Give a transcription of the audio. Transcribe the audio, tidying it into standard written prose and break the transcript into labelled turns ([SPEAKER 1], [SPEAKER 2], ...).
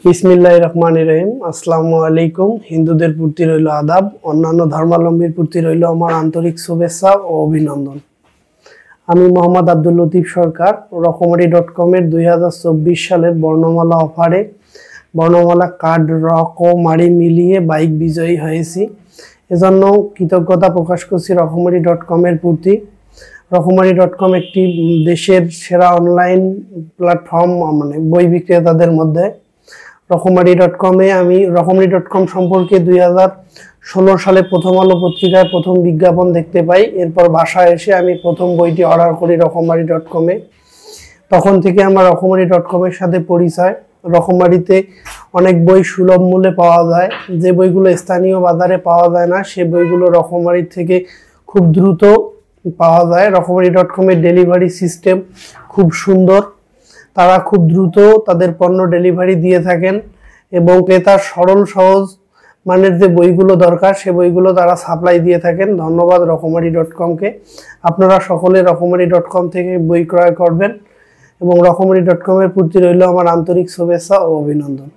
[SPEAKER 1] বিসমিল্লাহির রহমানির রহিম। আসসালামু আলাইকুম। হিন্দুদের প্রতি রইল আদাব, অন্যান্য ধর্মাবলম্বীর প্রতি রইল আমার আন্তরিক শুভেচ্ছা ও অভিনন্দন। আমি মোহাম্মদ আব্দুল লতিফ সরকার রকমারি.com এর 2024 সালের বর্ণমালা অফারে বর্ণমালা কার্ড রকমারি মিলিয়ে বাইক বিজয়ী হয়েছি। এজন্য কৃতজ্ঞতা প্রকাশ করছি রকমারি.com এর প্রতি। রকমারি.com একটি দেশের সেরা অনলাইন প্ল্যাটফর্ম, মানে বই বিক্রেতাদের মধ্যে। রকমারি.com-এ আমি রকমারি.com সম্পর্কে 2016 সালে প্রথম আলো পত্রিকায় প্রথম বিজ্ঞাপন দেখতে পাই। এরপর বাসায় এসে আমি প্রথম বইটি অর্ডার করি রকমারি.com-এ। তখন থেকে আমার রকমারি.com-এর সাথে পরিচয়। রকমারিতে অনেক বই সুলভ মূল্যে পাওয়া যায়। যে বইগুলো স্থানীয় বাজারে পাওয়া যায় না, সে বইগুলো রকমারি থেকে খুব দ্রুত পাওয়া যায়। রকমারি.com-এর ডেলিভারি সিস্টেম খুব সুন্দর। তারা খুব দ্রুত তাদের পণ্য ডেলিভারি দিয়ে থাকেন এবং ক্রেতার সরল সহজ মানের যে বইগুলো দরকার সে বইগুলো তারা সাপ্লাই দিয়ে থাকেন। ধন্যবাদ রকমারি.com-কে। আপনারা সকলে রকমারি.com থেকে বই ক্রয় করবেন এবং রকমারি.com-এর প্রতি রইল আমার আন্তরিক শুভেচ্ছা ও অভিনন্দন।